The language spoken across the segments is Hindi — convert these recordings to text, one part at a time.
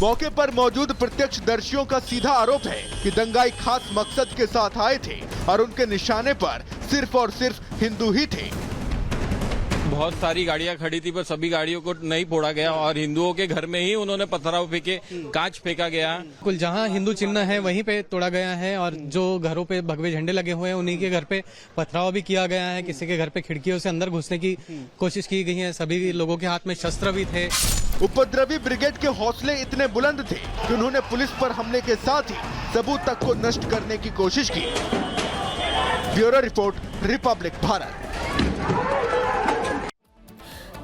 मौके पर मौजूद प्रत्यक्षदर्शियों का सीधा आरोप है कि दंगाई खास मकसद के साथ आए थे और उनके निशाने पर सिर्फ और सिर्फ हिंदू ही थे। बहुत सारी गाड़ियां खड़ी थी पर सभी गाड़ियों को नहीं फोड़ा गया और हिंदुओं के घर में ही उन्होंने पत्थराव फेंके, कांच फेंका गया। कुल जहां हिंदू चिन्ह है वहीं पे तोड़ा गया है और जो घरों पे भगवे झंडे लगे हुए हैं उन्हीं के घर पे पथराव भी किया गया है। किसी के घर पे खिड़कियों से अंदर घुसने की कोशिश की गई है। सभी लोगों के हाथ में शस्त्र भी थे। उपद्रवी ब्रिगेड के हौसले इतने बुलंद थे कि उन्होंने पुलिस पर हमले के साथ ही सबूत तक को नष्ट करने की कोशिश की। Bureau report, Republic Bharat.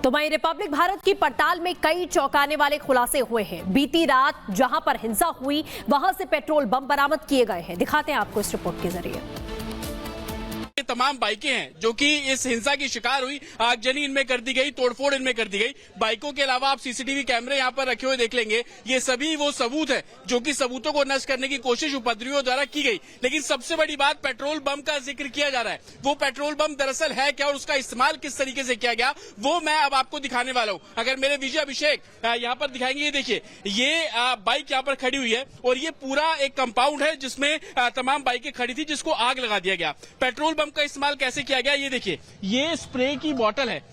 तो वहीं रिपब्लिक भारत की पड़ताल में कई चौंकाने वाले खुलासे हुए हैं। बीती रात जहां पर हिंसा हुई वहां से पेट्रोल बम बरामद किए गए हैं। दिखाते हैं आपको इस रिपोर्ट के जरिए। ये तमाम बाइकें हैं जो कि इस हिंसा की शिकार हुई, आगजनी इनमें कर दी गई, तोड़फोड़ इनमें कर दी गई। बाइकों के अलावा आप सीसीटीवी कैमरे यहाँ पर रखे हुए देख लेंगे। ये सभी वो सबूत है जो कि सबूतों को नष्ट करने की कोशिश उपद्रवियों द्वारा की गई। लेकिन सबसे बड़ी बात, पेट्रोल बम का जिक्र किया जा रहा है। वो पेट्रोल बम दरअसल है क्या और उसका इस्तेमाल किस तरीके से किया गया वो मैं अब आपको दिखाने वाला हूँ। अगर मेरे विजय अभिषेक यहाँ पर दिखाएंगे, ये देखिए, ये बाइक यहाँ पर खड़ी हुई है और ये पूरा एक कंपाउंड है जिसमें तमाम बाइकें खड़ी थी जिसको आग लगा दिया गया। पेट्रोल बम का इस्तेमाल कैसे किया गया ये देखिए, ये स्प्रे की बोतल है।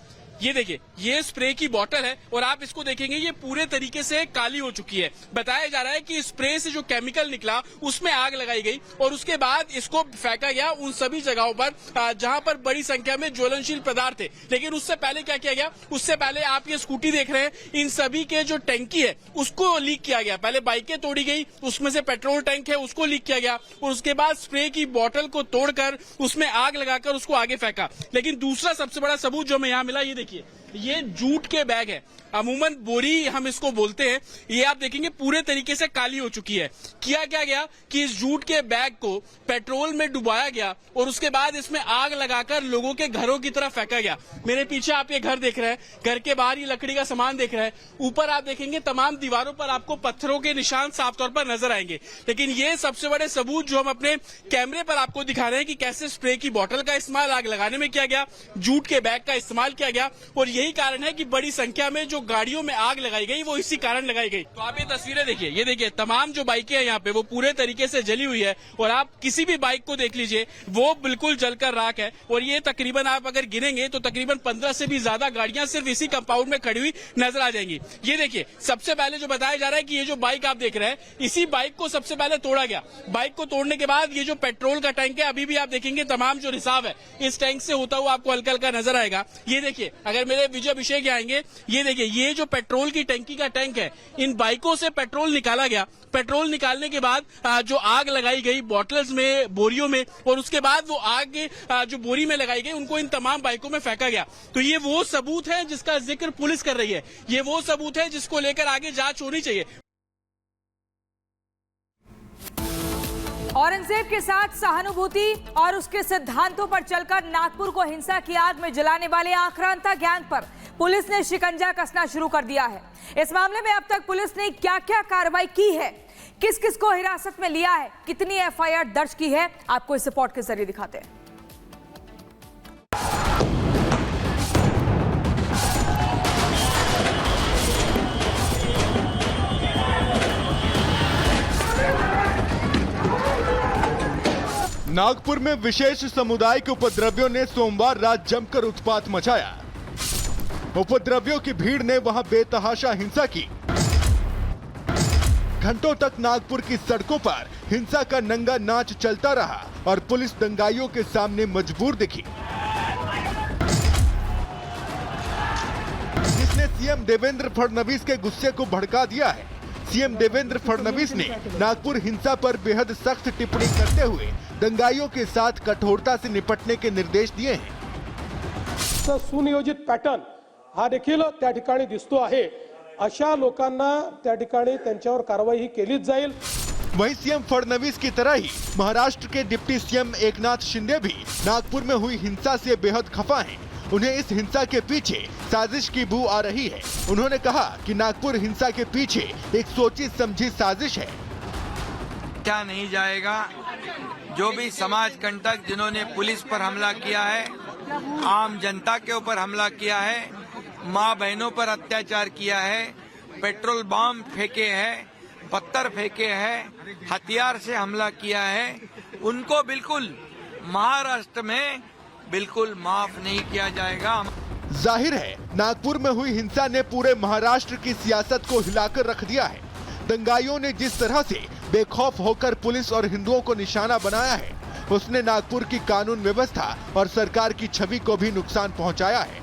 ये देखिए, ये स्प्रे की बोतल है और आप इसको देखेंगे ये पूरे तरीके से काली हो चुकी है। बताया जा रहा है कि स्प्रे से जो केमिकल निकला उसमें आग लगाई गई और उसके बाद इसको फेंका गया उन सभी जगहों पर जहां पर बड़ी संख्या में ज्वलनशील पदार्थ थे। लेकिन उससे पहले क्या किया गया, उससे पहले आप ये स्कूटी देख रहे हैं, इन सभी के जो टैंकी है उसको लीक किया गया। पहले बाइकें तोड़ी गई, उसमें से पेट्रोल टैंक है उसको लीक किया गया और उसके बाद स्प्रे की बोतल को तोड़कर उसमें आग लगाकर उसको आगे फेंका। लेकिन दूसरा सबसे बड़ा सबूत जो हमें यहाँ मिला, ये देखिए, ये जूट के बैग है, अमूमन बोरी हम इसको बोलते हैं। ये आप देखेंगे पूरे तरीके से काली हो चुकी है। किया क्या गया कि इस जूट के बैग को पेट्रोल में डुबाया गया और उसके बाद इसमें आग लगाकर लोगों के घरों की तरफ फेंका गया। मेरे पीछे आप ये घर देख रहे हैं, घर के बाहर ये लकड़ी का सामान देख रहे हैं। ऊपर आप देखेंगे तमाम दीवारों पर आपको पत्थरों के निशान साफ तौर पर नजर आएंगे। लेकिन ये सबसे बड़े सबूत जो हम अपने कैमरे पर आपको दिखा रहे हैं कि कैसे स्प्रे की बोतल का इस्तेमाल आग लगाने में किया गया, जूट के बैग का इस्तेमाल किया गया और यही कारण है कि बड़ी संख्या में जो गाड़ियों में आग लगाई गई वो इसी कारण लगाई गई। तो आप ये तस्वीरें देखिए, ये देखिए तमाम जो बाइकें हैं यहाँ पे वो पूरे तरीके से जली हुई है और आप किसी भी बाइक को देख लीजिए वो बिल्कुल जलकर राख है। और ये तकरीबन आप अगर गिनेंगे तो तकरीबन 15 से भी ज्यादा गाड़ियां सिर्फ इसी कंपाउंड में खड़ी हुई नजर आ जाएंगी। ये देखिए, सबसे पहले जो बताया जा रहा है कि ये जो बाइक आप देख रहे हैं, इसी बाइक को सबसे पहले तोड़ा गया। बाइक को तोड़ने के बाद ये जो पेट्रोल का टैंक है, अभी भी आप देखेंगे तमाम जो रिसाव है इस टैंक से होता हुआ आपको हल्का हल्का नजर आएगा। ये देखिए, अगर मेरे विजय अभिषेक आएंगे, ये देखिए, ये जो पेट्रोल की टंकी का टैंक है, इन बाइकों से पेट्रोल निकाला गया। पेट्रोल निकालने के बाद जो आग लगाई गई बोतल्स में, बोरियों में, और उसके बाद वो आग जो बोरी में लगाई गई उनको इन तमाम बाइकों में फेंका गया। तो ये वो सबूत है जिसका जिक्र पुलिस कर रही है, ये वो सबूत है जिसको लेकर आगे जांच होनी चाहिए। औरंगजेब के साथ सहानुभूति और उसके सिद्धांतों पर चलकर नागपुर को हिंसा की आग में जलाने वाले आक्रांता गैंग पर पुलिस ने शिकंजा कसना शुरू कर दिया है। इस मामले में अब तक पुलिस ने क्या-क्या कार्रवाई की है, किस किस को हिरासत में लिया है, कितनी एफआईआर दर्ज की है, आपको इस रिपोर्ट के जरिए दिखाते हैं। नागपुर में विशेष समुदाय के उपद्रवियों ने सोमवार रात जमकर उत्पात मचाया। उपद्रवियों की भीड़ ने वहां बेतहाशा हिंसा की। घंटों तक नागपुर की सड़कों पर हिंसा का नंगा नाच चलता रहा और पुलिस दंगाइयों के सामने मजबूर दिखी, जिसने सीएम देवेंद्र फडणवीस के गुस्से को भड़का दिया है। सीएम देवेंद्र फडणवीस ने नागपुर हिंसा पर बेहद सख्त टिप्पणी करते हुए दंगाइयों के साथ कठोरता से निपटने के निर्देश दिए हैं। सुनियोजित पॅटर्न हा देखील त्या ठिकाणी दिसतो आहे। अशा लोकांना त्या ठिकाणी त्यांच्यावर कारवाई ही केलीच जाईल। वहीं सीएम फडणवीस की तरह ही महाराष्ट्र के डिप्टी सीएम एकनाथ शिंदे भी नागपुर में हुई हिंसा से बेहद खफा हैं। उन्हें इस हिंसा के पीछे साजिश की बू आ रही है। उन्होंने कहा कि नागपुर हिंसा के पीछे एक सोची समझी साजिश है। क्या नहीं जाएगा, जो भी समाज कंटक जिन्होंने पुलिस पर हमला किया है, आम जनता के ऊपर हमला किया है, माँ बहनों पर अत्याचार किया है, पेट्रोल बम फेंके हैं, पत्थर फेंके हैं, हथियार से हमला किया है, उनको बिल्कुल महाराष्ट्र में बिल्कुल माफ नहीं किया जाएगा। जाहिर है नागपुर में हुई हिंसा ने पूरे महाराष्ट्र की सियासत को हिलाकर रख दिया है। दंगाइयों ने जिस तरह से बेखौफ होकर पुलिस और हिंदुओं को निशाना बनाया है, उसने नागपुर की कानून व्यवस्था और सरकार की छवि को भी नुकसान पहुंचाया है।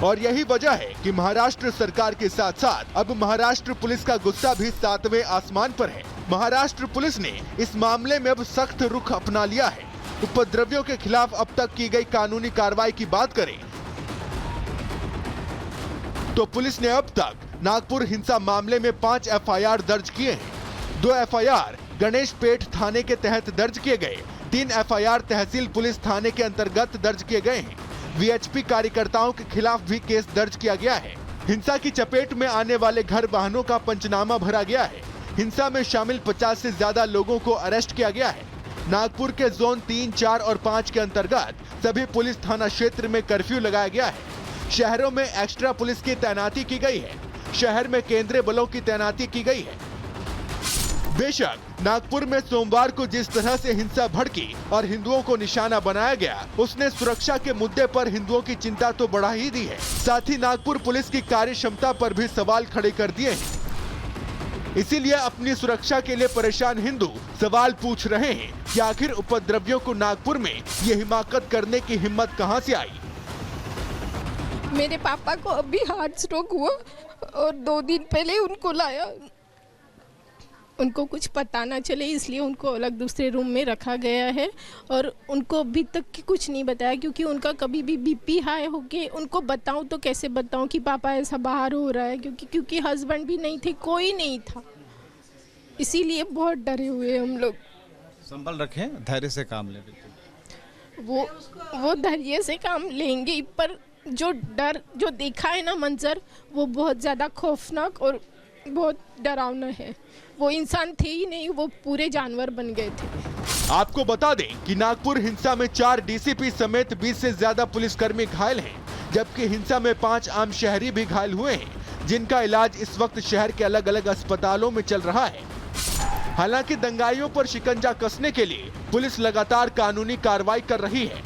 और यही वजह है कि महाराष्ट्र सरकार के साथ साथ अब महाराष्ट्र पुलिस का गुस्सा भी 7वें आसमान पर है। महाराष्ट्र पुलिस ने इस मामले में अब सख्त रुख अपना लिया है। उपद्रवियों के खिलाफ अब तक की गई कानूनी कार्रवाई की बात करें तो पुलिस ने अब तक नागपुर हिंसा मामले में 5 एफआईआर दर्ज किए हैं। 2 एफआईआर गणेश पेठ थाने के तहत दर्ज किए गए, 3 एफआईआर तहसील पुलिस थाने के अंतर्गत दर्ज किए गए हैं। वीएचपी कार्यकर्ताओं के खिलाफ भी केस दर्ज किया गया है। हिंसा की चपेट में आने वाले घर वाहनों का पंचनामा भरा गया है। हिंसा में शामिल 50 से ज्यादा लोगों को अरेस्ट किया गया है। नागपुर के जोन 3, 4 और 5 के अंतर्गत सभी पुलिस थाना क्षेत्र में कर्फ्यू लगाया गया है। शहरों में एक्स्ट्रा पुलिस की तैनाती की गई है। शहर में केंद्रीय बलों की तैनाती की गई है। बेशक नागपुर में सोमवार को जिस तरह से हिंसा भड़की और हिंदुओं को निशाना बनाया गया, उसने सुरक्षा के मुद्दे पर हिंदुओं की चिंता तो बढ़ा ही दी है, साथ ही नागपुर पुलिस की कार्य क्षमता पर भी सवाल खड़े कर दिए हैं। इसीलिए अपनी सुरक्षा के लिए परेशान हिंदू सवाल पूछ रहे हैं कि आखिर उपद्रवियों को नागपुर में ये हिमाकत करने की हिम्मत कहां से आई। मेरे पापा को अभी हार्ट स्ट्रोक हुआ और 2 दिन पहले उनको लाया। उनको कुछ पता ना चले इसलिए उनको अलग दूसरे रूम में रखा गया है और उनको अभी तक की कुछ नहीं बताया, क्योंकि उनका कभी भी बीपी हाई हो के उनको बताऊं तो कैसे बताऊं कि पापा ऐसा बाहर हो रहा है, क्योंकि हस्बैंड भी नहीं थे, कोई नहीं था, इसीलिए बहुत डरे हुए हम लोग। संभल रखें, धैर्य से काम लें। वो धैर्य से काम लेंगे, पर जो डर जो देखा है ना मंजर, वो बहुत ज़्यादा खौफनाक और बहुत डरावना है। वो इंसान थे ही नहीं, वो पूरे जानवर बन गए थे। आपको बता दें कि नागपुर हिंसा में 4 डीसीपी समेत 20 से ज्यादा पुलिसकर्मी घायल हैं, जबकि हिंसा में 5 आम शहरी भी घायल हुए हैं, जिनका इलाज इस वक्त शहर के अलग अलग अस्पतालों में चल रहा है। हालांकि दंगाइयों पर शिकंजा कसने के लिए पुलिस लगातार कानूनी कार्रवाई कर रही है,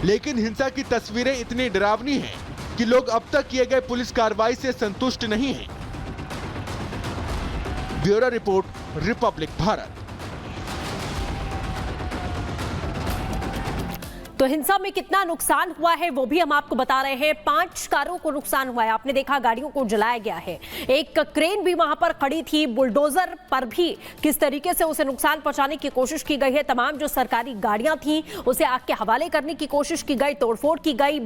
लेकिन हिंसा की तस्वीरें इतनी डरावनी हैं कि लोग अब तक किए गए पुलिस कार्रवाई से संतुष्ट नहीं हैं। Bureau report, Republic Bharat. तो हिंसा में कितना नुकसान हुआ है वो भी हम आपको बता रहे हैं। 5 कारों को नुकसान हुआ है, आपने देखा गाड़ियों को जलाया गया है। एक क्रेन भी वहां पर खड़ी थी, बुलडोजर पर भी किस तरीके से उसे नुकसान पहुंचाने की कोशिश की गई है। तमाम जो सरकारी गाड़ियां थी उसे आग के हवाले करने की कोशिश की गई, तोड़फोड़ की गई।